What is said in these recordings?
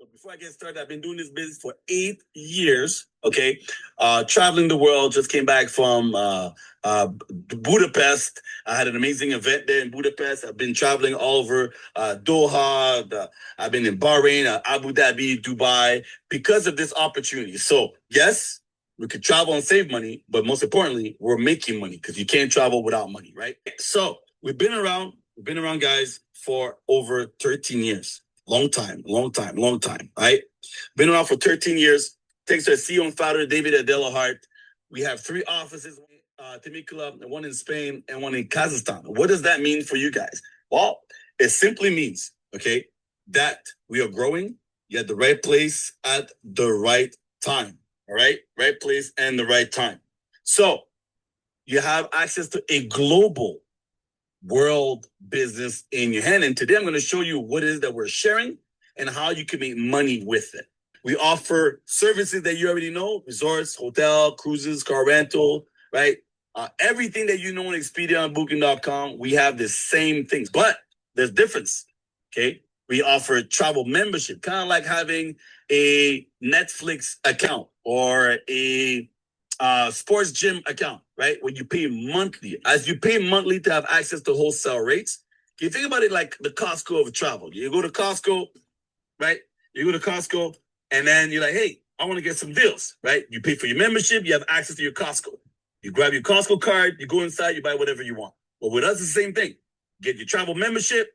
So before I get started, I've been doing this business for 8 years. Okay, traveling the world. Just came back from Budapest. I had an amazing event there in Budapest. I've been traveling all over Doha. I've been in Bahrain, Abu Dhabi, Dubai, because of this opportunity. So yes, we could travel and save money, but most importantly, we're making money because you can't travel without money, right? So we've been around, guys, for over 13 years. Long time, right? Been around for 13 years. Thanks to our CEO and founder, David Adela Hart. We have 3 offices, Temecula, one in Spain, and one in Kazakhstan. What does that mean for you guys? Well, it simply means, okay, that we are growing. You're at the right place at the right time. All right? Right place and the right time. So you have access to a global world business in your hand. And today I'm going to show you what it is that we're sharing and how you can make money with it. We offer services that you already know: resorts, hotel, cruises, car rental, right? Everything that you know on Expedia and Booking.com, we have the same things, but there's difference, okay? We offer travel membership, kind of like having a Netflix account or a sports gym account, right? When you pay monthly. As you pay monthly to have access to wholesale rates, you think about it like the Costco of travel. You go to Costco, right? You go to Costco, and then you're like, hey, I want to get some deals, right? You pay for your membership, you have access to your Costco. You grab your Costco card, you go inside, you buy whatever you want. But with us, it's the same thing. Get your travel membership,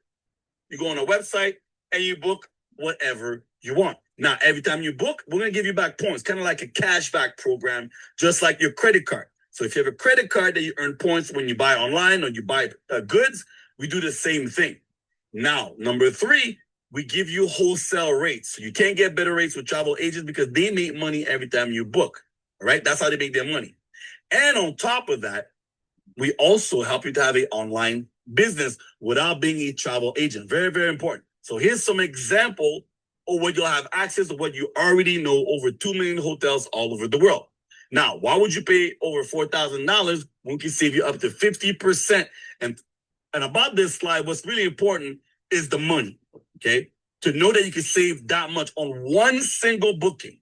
you go on our website, and you book whatever you want. Now, every time you book, we're going to give you back points, kind of like a cashback program, just like your credit card. So if you have a credit card that you earn points when you buy online or you buy goods, we do the same thing. Now, number 3, we give you wholesale rates. So you can't get better rates with travel agents because they make money every time you book. All right? That's how they make their money. And on top of that, we also help you to have an online business without being a travel agent. Very, very important. So here's some example of what you'll have access to, what you already know: over 2 million hotels all over the world. Now, why would you pay over $4,000 when we can save you up to 50%? And about this slide, what's really important is the money, okay? To know that you can save that much on one single booking,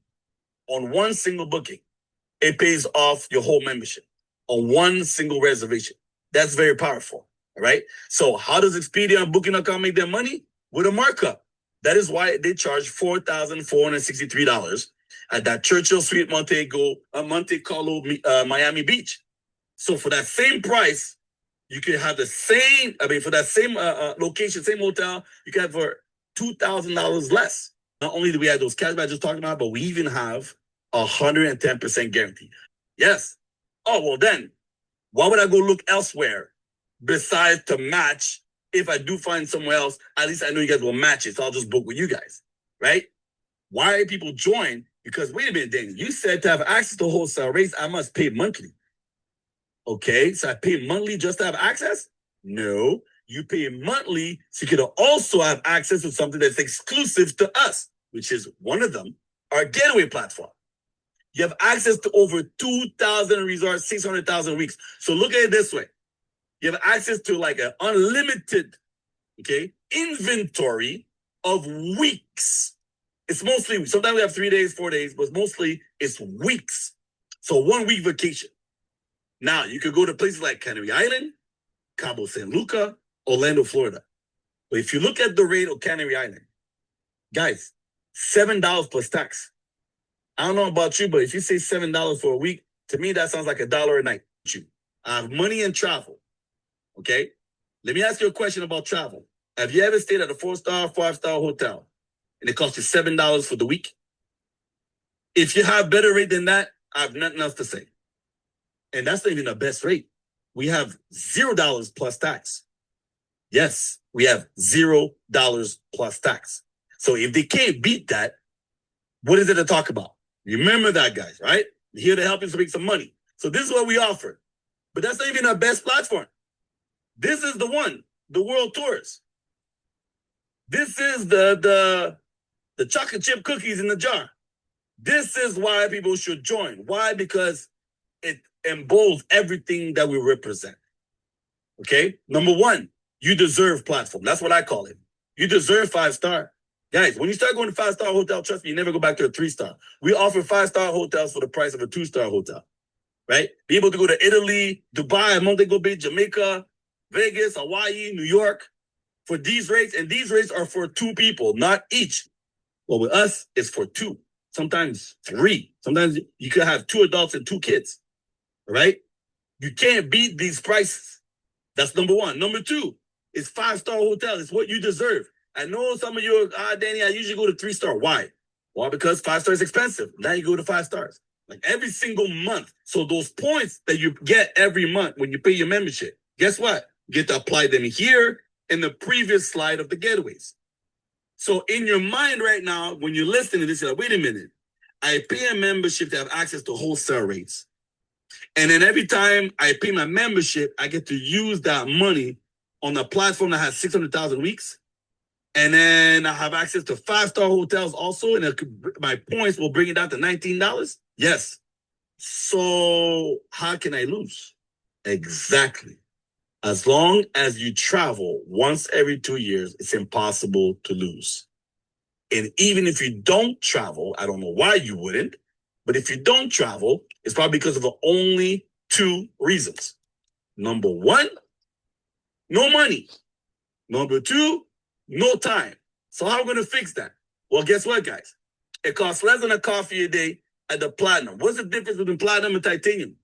it pays off your whole membership on one single reservation. That's very powerful, all right? So how does Expedia and Booking.com make their money? With a markup. That is why they charge $4,463 at that Churchill Suite Monte Carlo, Miami Beach. So for that same price, you can have the same, for that same location, same hotel, you can have for $2,000 less. Not only do we have those cashbacks I just talked about, but we even have 110% guarantee. Yes. Oh, well then, why would I go look elsewhere besides to match? If I do find somewhere else, at least I know you guys will match it, so I'll just book with you guys, right? Why people join? Because wait a minute, Danny, you said to have access to wholesale rates, I must pay monthly. Okay, so I pay monthly just to have access? No, you pay monthly so you can also have access to something that's exclusive to us, which is one of them, our getaway platform. You have access to over 2,000 resorts, 600,000 weeks. So look at it this way. You have access to like an unlimited, okay, inventory of weeks. It's mostly, sometimes we have 3 days, 4 days, but mostly it's weeks. So 1 week vacation. Now you could go to places like Convery Island, Cabo San Lucas, Orlando, Florida. But if you look at the rate of Convery Island, guys, $7 plus tax. I don't know about you, but if you say $7 for a week, to me that sounds like $1 a night. I have money and travel. Okay, let me ask you a question about travel. Have you ever stayed at a 4-star, 5-star hotel and it cost you $7 for the week? If you have better rate than that, I have nothing else to say. And that's not even the best rate. We have $0 plus tax. Yes, we have $0 plus tax. So if they can't beat that, what is it to talk about? Remember that, guys, right? We're here to help you to make some money. So this is what we offer. But that's not even our best platform. This is the one, the world tours. This is the chocolate chip cookies in the jar. This is why people should join. Why? Because it emboldens everything that we represent. Okay? Number 1, you deserve platform. That's what I call it. You deserve 5-star. Guys, when you start going to 5-star hotel, trust me, you never go back to a 3-star. We offer 5-star hotels for the price of a 2-star hotel, right? Be able to go to Italy, Dubai, Montego Bay, Jamaica, Vegas, Hawaii, New York for these rates. And these rates are for 2 people, not each. Well, with us, it's for 2, sometimes 3. Sometimes you could have 2 adults and 2 kids, right? You can't beat these prices. That's number 1. Number 2 is 5-star hotel. It's what you deserve. I know some of you are, Danny, I usually go to 3-star. Why? Well, because 5-star is expensive. Now you go to 5 stars. Like every single month. So those points that you get every month when you pay your membership, guess what? You get to apply them here in the previous slide of the getaways. So in your mind right now, when you're listening to this, you're like, wait a minute. I pay a membership to have access to wholesale rates. And then every time I pay my membership, I get to use that money on a platform that has 600,000 weeks. And then I have access to 5-star hotels also. And my points will bring it down to $19. Yes. So how can I lose? Exactly. As long as you travel once every 2 years, it's impossible to lose. And even if you don't travel, I don't know why you wouldn't, but if you don't travel, it's probably because of the only 2 reasons. Number 1, no money. Number 2, no time. So how are we going to fix that? Well, guess what, guys? It costs less than a coffee a day at the platinum. What's the difference between platinum and titanium?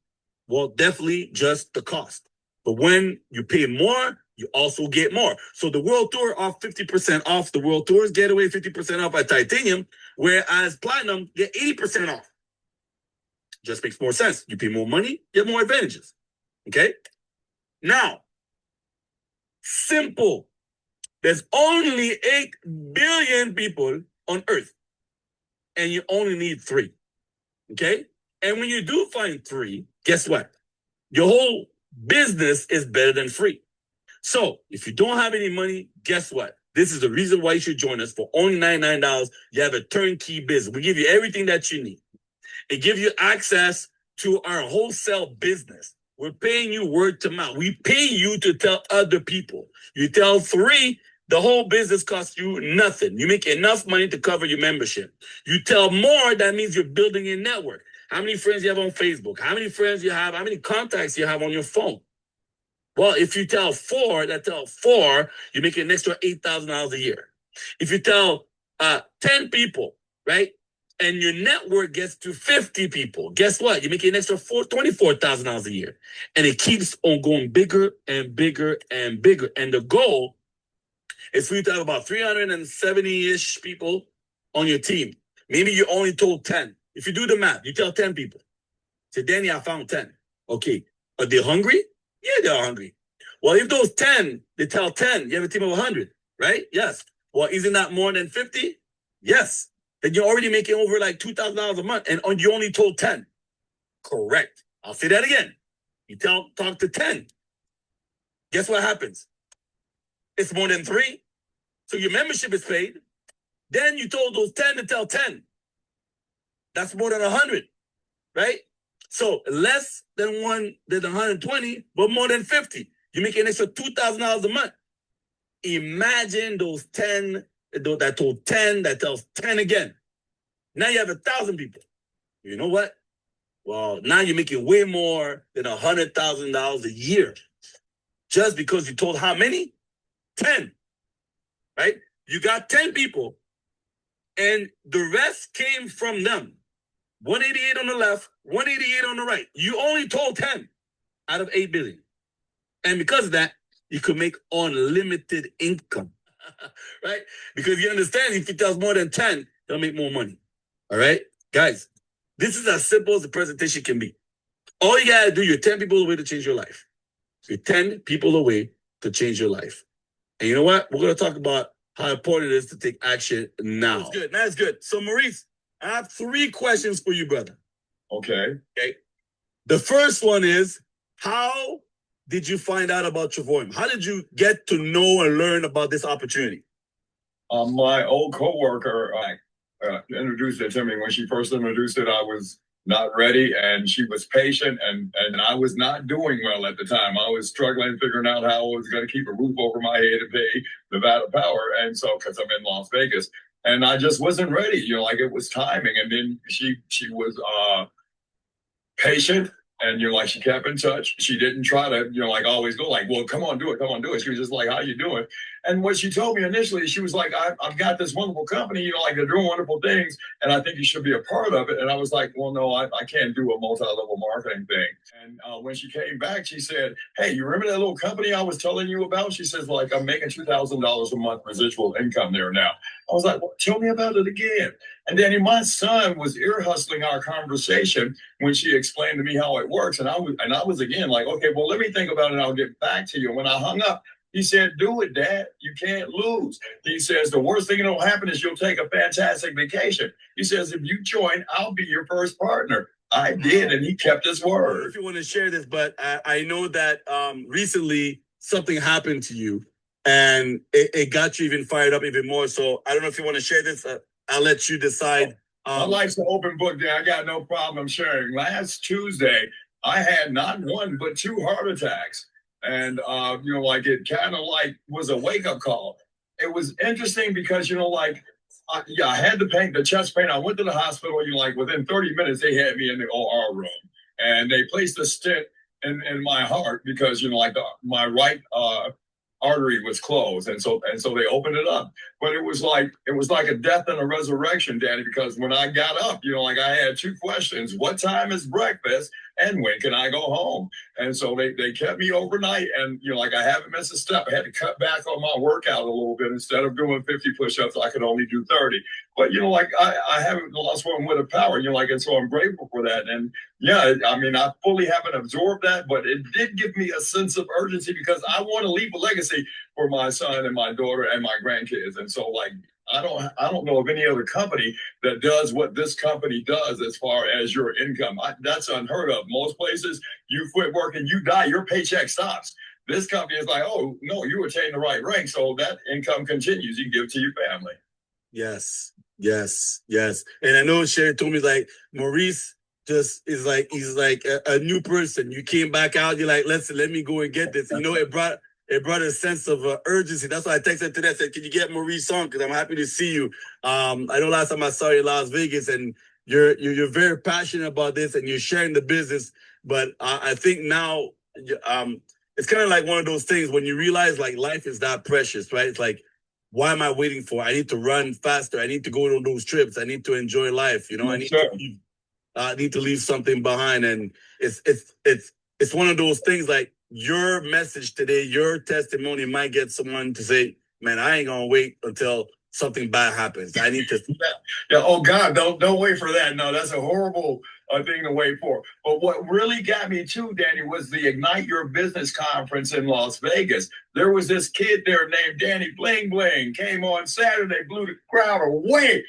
Well, definitely just the cost. But when you pay more, you also get more. So the world tour off 50% off. The world tours getaway 50% off at titanium, whereas platinum get 80% off. Just makes more sense. You pay more money, you get more advantages. Okay? Now, simple. There's only 8 billion people on Earth, and you only need 3. Okay? And when you do find 3, guess what? Your whole business is better than free. So if you don't have any money, guess what? This is the reason why you should join us. For only $99, you have a turnkey business. We give you everything that you need. It gives you access to our wholesale business. We're paying you word to mouth. We pay you to tell other people. You tell 3, the whole business costs you nothing. You make enough money to cover your membership. You tell more, that means you're building a network. How many friends you have on Facebook? How many friends you have? How many contacts you have on your phone? Well, if you tell 4, you make an extra $8,000 a year. If you tell 10 people, right, and your network gets to 50 people, guess what? You make an extra $24,000 a year. And it keeps on going bigger and bigger and bigger. And the goal is for you to have about 370-ish people on your team. Maybe you only told 10. If you do the math, you tell 10 people. Say, Danny, I found 10. Okay. Are they hungry? Yeah, they're hungry. Well, if those 10, they tell 10, you have a team of 100, right? Yes. Well, isn't that more than 50? Yes. Then you're already making over like $2,000 a month, and you only told 10. Correct. I'll say that again. You talk to 10. Guess what happens? It's more than 3. So your membership is paid. Then you told those 10 to tell 10. That's more than 100, right? So less than 120, but more than 50. You make an extra $2,000 a month. Imagine those 10 that told 10 that tells 10 again. Now you have 1,000 people. You know what? Well, now you're making way more than $100,000 a year. Just because you told how many? 10. Right? You got 10 people, and the rest came from them. 188 on the left, 188 on the right. You only told 10 out of 8 billion. And because of that, you could make unlimited income. Right? Because you understand, if it tells more than 10, they'll make more money. All right? Guys, this is as simple as the presentation can be. All you gotta do, you're 10 people away to change your life. You're 10 people away to change your life. And you know what? We're gonna talk about how important it is to take action now. That's good. That's good. So Maurice, I have 3 questions for you, brother. Okay. The first one is, how did you find out about Travorium? How did you get to know and learn about this opportunity? My old coworker introduced it to me. When she first introduced it, I was not ready, and she was patient, and I was not doing well at the time. I was struggling, figuring out how I was going to keep a roof over my head and pay Nevada Power, and so because I'm in Las Vegas. and I just wasn't ready. Like it was timing. And then she was patient, and like she kept in touch. She didn't try to like always go like, well, come on, do it, come on, do it. She was just like, how you doing? And what she told me initially, she was like, I've got this wonderful company, like they're doing wonderful things, and I think you should be a part of it. And I was like, well, no, I can't do a multi-level marketing thing. And when she came back, she said, hey, you remember that little company I was telling you about? She says, like, I'm making $2,000 a month residual income there now. I was like, well, tell me about it again. And Danny, my son was ear hustling our conversation when she explained to me how it works. And I was again like, okay, well, let me think about it and I'll get back to you. When I hung up, he said, do it, Dad. You can't lose. He says, the worst thing that'll happen is you'll take a fantastic vacation. He says, if you join, I'll be your first partner. I did, and he kept his word. If you want to share this, but I know that recently something happened to you and it got you even fired up even more. So I don't know if you want to share this. I'll let you decide. My life's an open book there. I got no problem sharing. Last Tuesday, I had not one, but 2 heart attacks. And, like it kind of like was a wake up call. It was interesting because, I had the chest pain. I went to the hospital, like within 30 minutes, they had me in the OR room and they placed a stent in my heart because, my right, artery was closed, and so they opened it up. But it was like a death and a resurrection, Danny, because when I got up, I had 2 questions: what time is breakfast, and when can I go home? And so they kept me overnight, and I haven't missed a step. I had to cut back on my workout a little bit. Instead of doing 50 push-ups, I could only do 30. But I haven't lost one with a power, and so I'm grateful for that. And yeah, I mean, I fully haven't absorbed that, but it did give me a sense of urgency because I want to leave a legacy for my son and my daughter and my grandkids. And so, I don't know of any other company that does what this company does as far as your income. That's unheard of. Most places, you quit working, you die, your paycheck stops. This company is like, oh no, you attain the right rank, so that income continues. You give to your family. Yes. And I know Sherry told me like Maurice just is like he's like a new person. You came back out, you're like, let me go and get this. It brought a sense of urgency. That's why I texted today. I said, can you get Maurice on? Because I'm happy to see you. I know last time I saw you in Las Vegas, and you're very passionate about this, and you're sharing the business. But I think now it's kind of like one of those things when you realize like life is that precious, right? It's like, why am I waiting for? I need to run faster. I need to go on those trips. I need to enjoy life. I need to leave something behind. And it's one of those things like your message today, your testimony might get someone to say, man, I ain't gonna wait until something bad happens. I need to yeah. Oh God, don't wait for that. No, that's a horrible thing to wait for. But what really got me too, Danny, was the Ignite Your Business conference in Las Vegas. There was this kid there named Danny Bling Bling, came on Saturday, blew the crowd away.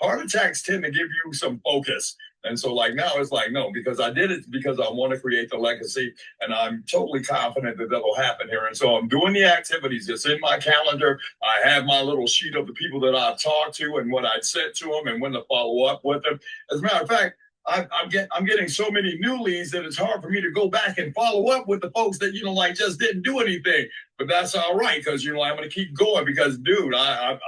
Heart attacks tend to give you some focus. And so now it's like, no, because I did it because I want to create the legacy, and I'm totally confident that that'll happen here. And so I'm doing the activities. It's in my calendar. I have my little sheet of the people that I've talked to and what I'd said to them and when to follow up with them. As a matter of fact, I'm getting so many new leads that it's hard for me to go back and follow up with the folks that just didn't do anything. But that's all right because I'm going to keep going because, dude, I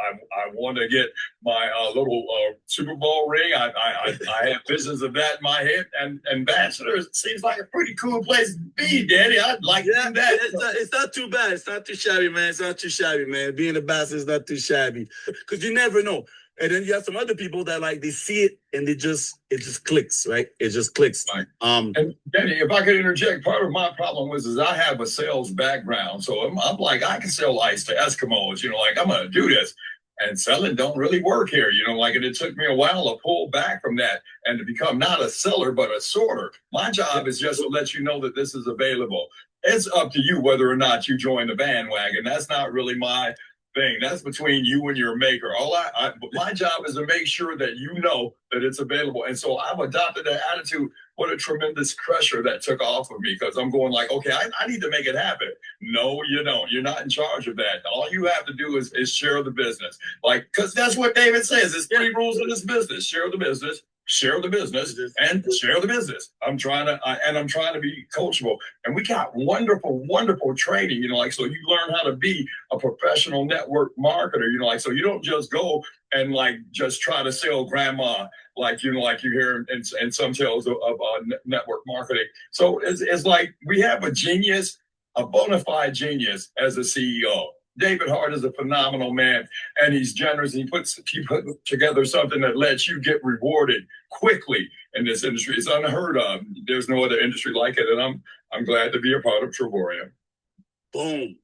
want to get my little Super Bowl ring. I have visions of that in my head. And Ambassador seems like a pretty cool place to be, Daddy. I'd like to do that. It's not too bad. It's not too shabby, man. It's not too shabby, man. Being an ambassador is not too shabby because you never know. And then you have some other people that they see it and it just clicks, right? It just clicks. Right. And Danny, if I could interject, part of my problem is I have a sales background. So I'm like, I can sell ice to Eskimos, I'm going to do this. And selling don't really work here, and it took me a while to pull back from that and to become not a seller, but a sorter. My job is just to let you know that this is available. It's up to you whether or not you join the bandwagon. That's not really my thing. That's between you and your maker. But my job is to make sure that you know that it's available. And so I've adopted that attitude. What a tremendous pressure that took off of me because I'm going okay, I need to make it happen. No, you don't. You're not in charge of that. All you have to do is share the business. Because that's what David says. There's 3 rules in this business. Share the business, share the business, and share the business. I'm trying to be coachable. And we got wonderful training, so you learn how to be a professional network marketer, so you don't just go and like just try to sell grandma, like like you hear in some tales of network marketing. So it's like we have a genius, a bona fide genius as a CEO. David Hart is a phenomenal man, and he's generous. And he put together something that lets you get rewarded quickly in this industry. It's unheard of. There's no other industry like it, and I'm glad to be a part of Travorium. Boom.